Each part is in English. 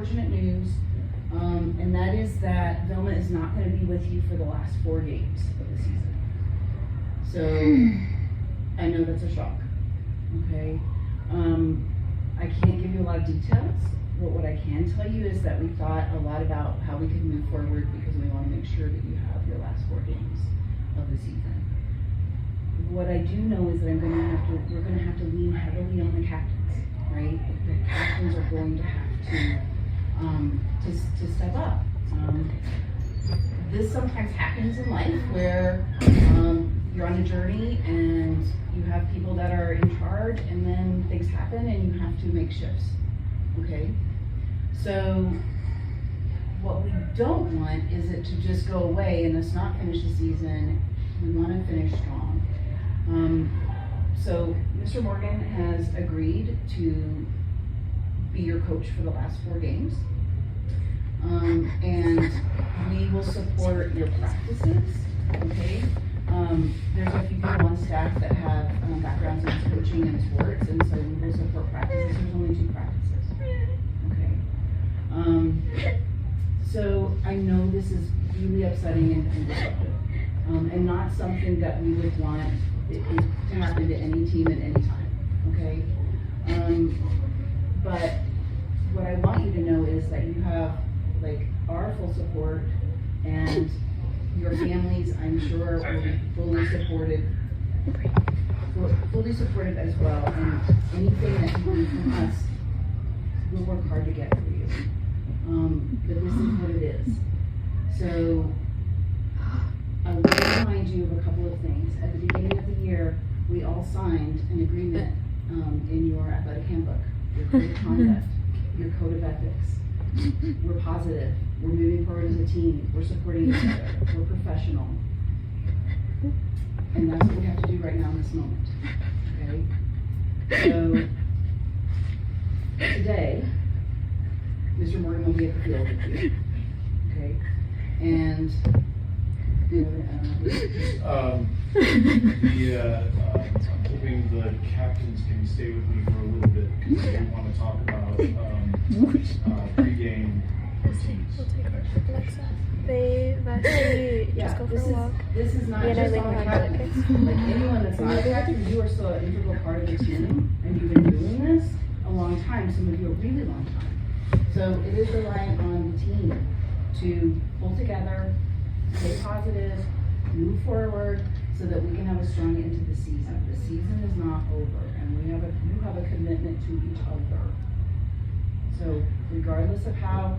unfortunate news, and that is that Vilma is not going to be with you for the last 4 games of the season. So I know that's a shock. Okay, I can't give you a lot of details, but what I can tell you is that we thought a lot about how we could move forward because we want to make sure that you have your last 4 games of the season. What I do know is that we're going to have to lean heavily on the captains, right? The captains are going to have to step up. This sometimes happens in life where you're on a journey and you have people that are in charge, and then things happen and you have to make shifts. Okay? So what we don't want is it to just go away and us not finish the season. We want to finish strong. So Mr. Morgan has agreed to be your coach for the last 4 games. And we will support your practices, okay? There's a few people on staff that have backgrounds in coaching and sports, and so we will support practices. There's only 2 practices, okay? So I know this is really upsetting and disruptive, and not something that we would want it to happen to any team at any time, okay? But what I want you to know is that you have our full support, and your families, I'm sure, will be fully supported as well, and anything that you need from us, we'll work hard to get for you. But this is what it is. So I want to remind you of a couple of things. At the beginning of the year, we all signed an agreement in your athletic handbook, your code of conduct, your code of ethics. We're positive. We're moving forward as a team. We're supporting each other. We're professional. And that's what we have to do right now in this moment. Okay? So today, Mr. Morgan will be at the field with you. Okay? And I'm hoping the captains can stay with me for a little bit because I do want to talk about pre-game routines and expectations. Just go for a walk. This is not just on the captains. Like anyone that's not a captain, you are still an integral part of the team, and you've been doing this a long time, some of you a really long time. So it is reliant on the team to pull together, stay positive, move forward, so that we can have a strong end to the season. The season is not over, and you have a commitment to each other. So regardless of how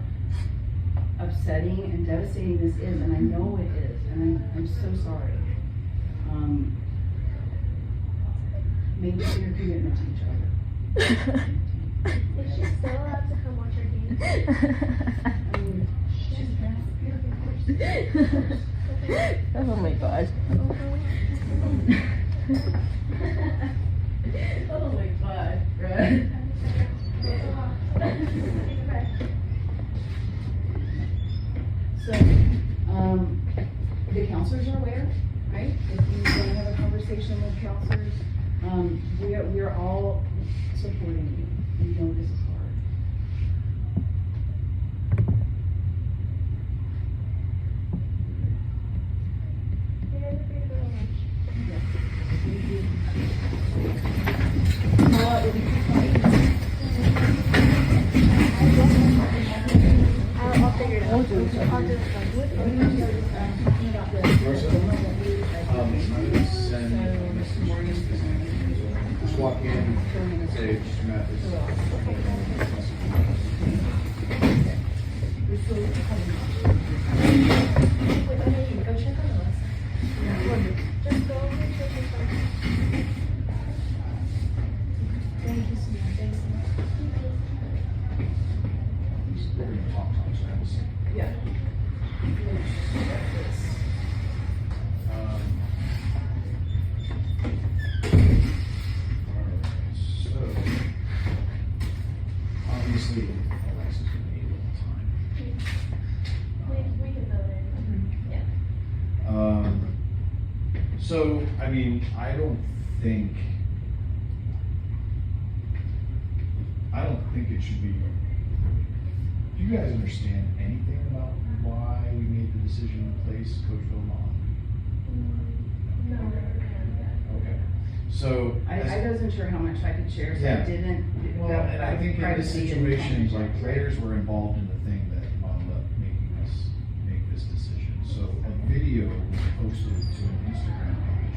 upsetting and devastating this is, and I know it is, and I'm so sorry, make sure your commitment to each other. Is she still allowed to come watch our game? I mean, she's beautiful. Oh my god. Oh my god, right? So, the counselors are aware, right? If you want to have a conversation with counselors, we are all supporting you. We know this is hard. You guys are free to go to lunch. Yeah. It'll be 2:20. I'll figure it out. I'll do it. Talking about the I'm going to send a message. Just walk in, say, Mr. Mathis. Go check on the list. Just go over and check your phone. Thank you so much. Thanks so much. We're going to talk to us. Yeah. So, obviously, Alexa's going to need a little time. We can fill it in. Yeah. So, I mean, I don't think it should be Do you guys understand anything about why we made the decision to place Coach Vilma? No. Okay. So. I wasn't sure how much I could share, so Yeah. I didn't. Well, and I think in this privacy situation, and- like, players were involved in the thing that wound up making us make this decision. So a video was posted to an Instagram page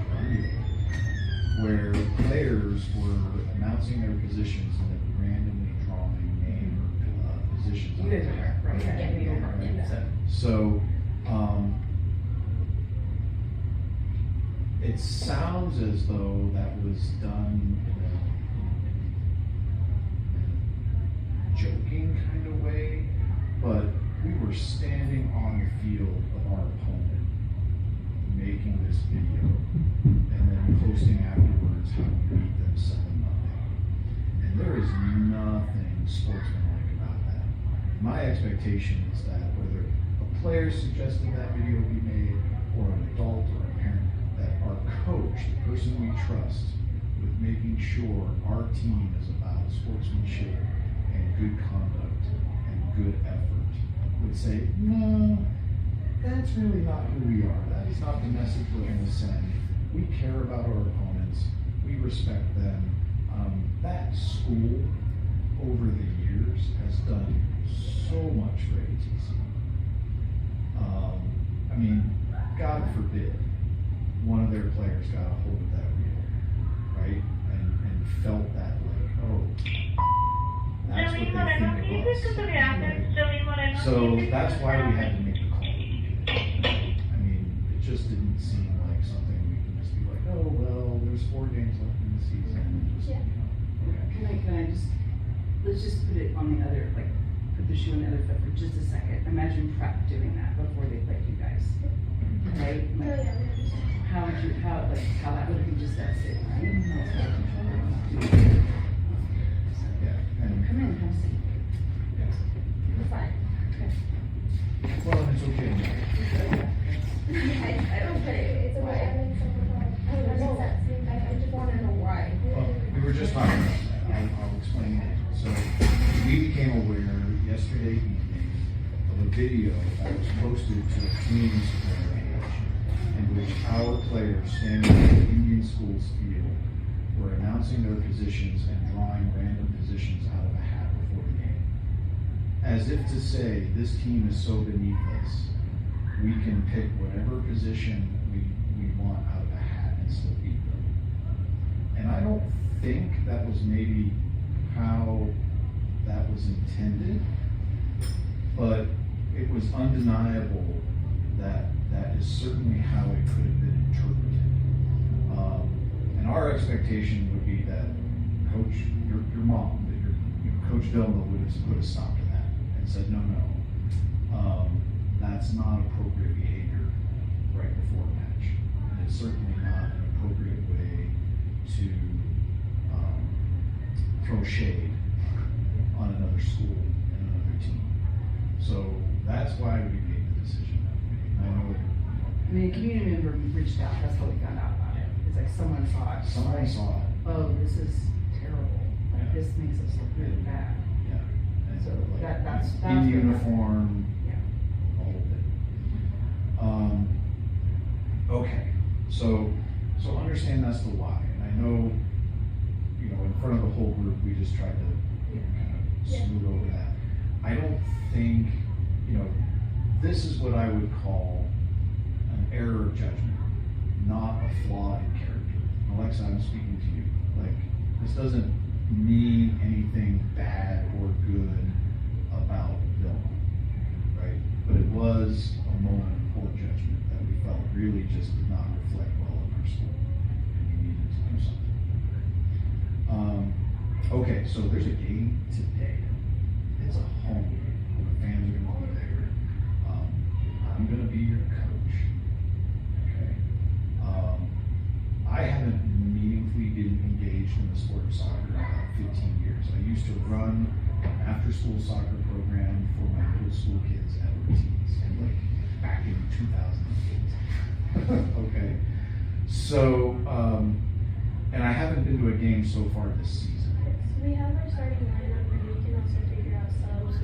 earlier where players were announcing their positions and then randomly drawing name or positions. You guys are right. Yeah. So, it sounds as though that was done in a joking kind of way, but we were standing on the field of our opponent, making this video, and then posting afterwards how we beat them 7-0. And there is nothing sportsmanlike about that. My expectation is that whether a player suggested that video be made, or an adult or a parent, that our coach, the person we trust, with making sure our team is about sportsmanship and good conduct and good effort, would say, no, that's really not who we are. That is not the message we're going to send. We care about our opponents. We respect them. That school, over the years, has done so much for ATC. I mean, God forbid, one of their players got a hold of that reel, right? And felt that like, oh, that's what they think it was. Right? So that's why we had to make the call. I mean, it just didn't seem like something we can just be like, oh, well, there's 4 games left in the season. And just, Yeah. Can I just, let's just put it on the other, like, put the shoe on the other foot for just a second. Imagine prep doing that before they played you guys, right? Oh, Like, yeah, we understand. how would you, how that would be just that sitting, right? Yeah, and Come in, have a seat. We're fine. well, it's okay. I don't put it, it's okay. I don't know. I just wanna know why. Well, we were just talking about that. I'll explain it. So we became aware yesterday evening of a video that was posted to a team Instagram page in which our players standing in the Indian Schools field were announcing their positions and drawing random positions out of a hat before the game. As if to say, this team is so beneath us, we can pick whatever position we want out of a hat and still beat them. And I don't think that was maybe how that was intended, but it was undeniable that that is certainly how it could have been interpreted. And our expectation would be that Coach, your mom, that Coach Vilma would have put a stop to that and said, no, that's not appropriate behavior right before a match. And it's certainly not an appropriate way to throw shade on another school and another team. So that's why we made the decision that we made. I know, I mean, a community member reached out, that's how we found out about it. It's like someone saw it. someone saw it. Oh, this is terrible. Like, Yeah. this makes us look really bad. Yeah. And So like, that's in what- uniform, Yeah. the whole bit. Okay, so understand that's the why, and I know, in front of the whole group, we just tried to, kind of smooth over that. I don't think, this is what I would call an error of judgment, not a flaw in character. Alexa, I'm speaking to you, like, this doesn't mean anything bad or good about Vilma, right? But it was a moment of poor judgment that we felt really just did not reflect well in our school, and we needed to do something. Okay, so there's a game today. It's a home game. The fans are gonna be there. I'm gonna be your coach. Okay. I haven't meaningfully been engaged in the sport of soccer in about 15 years. I used to run an after-school soccer program for my middle school kids at Ortiz, and like back in 2008. Okay. So, and I haven't been to a game so far this season. We have our starting lineup, and we can also figure out subs.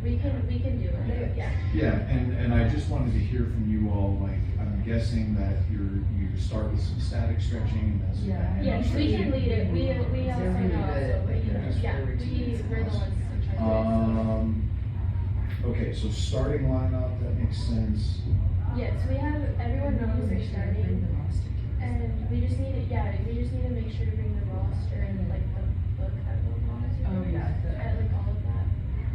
We we can do it, yeah. Yeah, and I just wanted to hear from you all, like, I'm guessing that you start with some static stretching and then some Yeah. dynamic Yes, we stretching. can lead it, we also They're really know, good, so like, they're just yeah, really routines. we're the ones in charge. Okay, so starting lineup, that makes sense. Yes, we have, everyone knows they're starting, and we just need to make sure to bring the roster and like the book that goes on. Oh, yeah, And like all of that.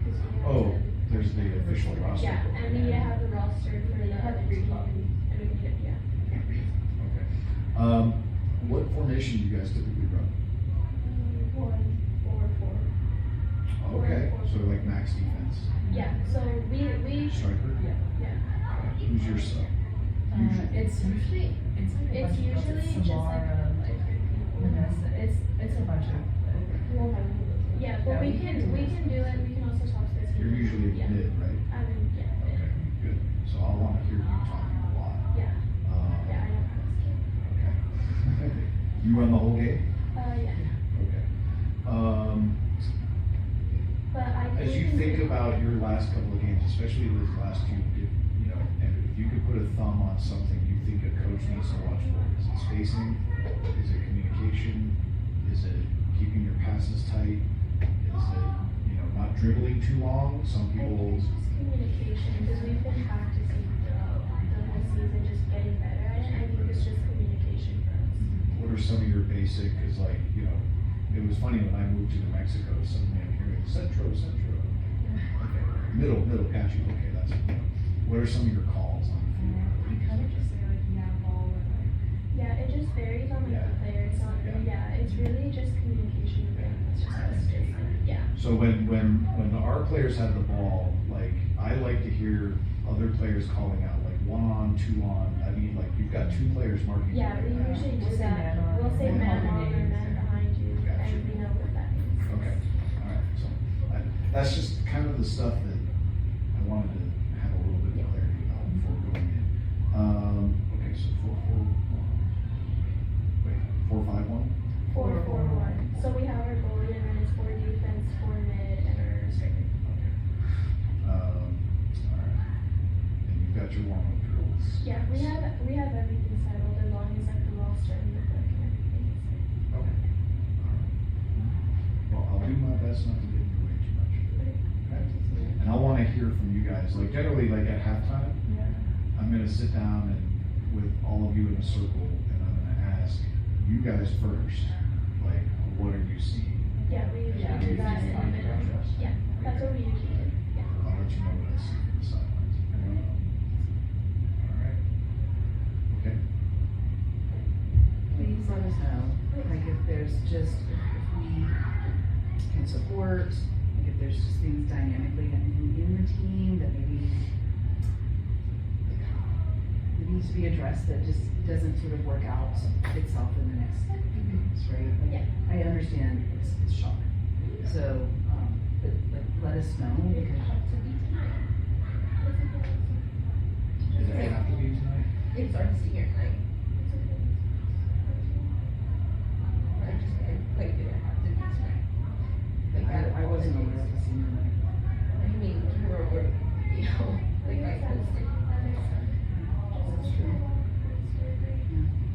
'Cause we have Oh, to- there's the official roster. Yeah, book. and we need to have the roster for the other team, and we need to, yeah. Okay. What formation do you guys typically run? 1-4-4. Okay, so like max defense. Yeah, so we, Striker? yeah, Okay. Who's your sub? It's usually, it's like a it's bunch of girls. usually It's just Samara, like different people. Vanessa, it's a bunch of. Yeah, but we can do it, we can also talk to the team. You're usually Yeah. mid, right? I mean, yeah, Okay, good. So I'll want to hear you talking a lot. yeah, yeah, I know. Okay. You run the whole game? Yeah, Okay. but I. As you think about your last couple of games, especially these last two, you know, and if you could put a thumb on something you think a coach needs to watch for, is it spacing? Is it communication? Is it keeping your passes tight? Is it, you know, not dribbling too long? Some I think people, it's just communication, because we've been practicing throughout the whole season, just getting better at it, I think it's just communication for us. what are some of your basic, cause like, you know, it was funny when I moved to New Mexico, suddenly I'm hearing centro. Okay, middle, got you, okay, that's, you know, what are some of your calls on the field? We kind of just say like, yeah, ball, or like. Yeah, it just varies on like Yeah. the player, it's not, yeah, it's really just communication for us, just like, yeah. So when our players have the ball, like, I like to hear other players calling out, like, 1 on, 2 on, I mean, like, you've got 2 players marking. Yeah, we you right now. usually We'll do say that, man on, we'll say man man on. on or man behind you, Gotcha. and we know what that means. Okay, all right, so, that's just kind of the stuff that I wanted to have a little bit of clarity about before going in. Okay, so 4-4-1, wait, 4-5-1? 4-4-1, so we have our goalie, and then it's 4 defense, 4 mid, and our striker. All right, and you've got your warm-up drills. Yeah, we have everything settled, as long as like the roster and the book and everything is set. Okay. Well, I'll do my best not to get in your way too much. Okay? And I want to hear from you guys, like generally like at halftime, Yeah. I'm gonna sit down and with all of you in a circle and I'm gonna ask you guys first, like, what are you seeing? Yeah, we usually do that in the middle. Yeah, that's what we usually do, yeah. I'll let you know what I see from the sidelines. All right. Okay. Please let us know, like if there's just, if we can support, like if there's just things dynamically happening in the team that maybe it needs to be addressed that just doesn't sort of work out itself in the next few weeks, right? Like, Yeah. I understand it's shock. So, but like, let us know because Does it have to be tonight? It's our senior night. I did it have to be tonight. I wasn't aware of the senior night. I mean, we're, you know, like I posted. That's true. Yeah.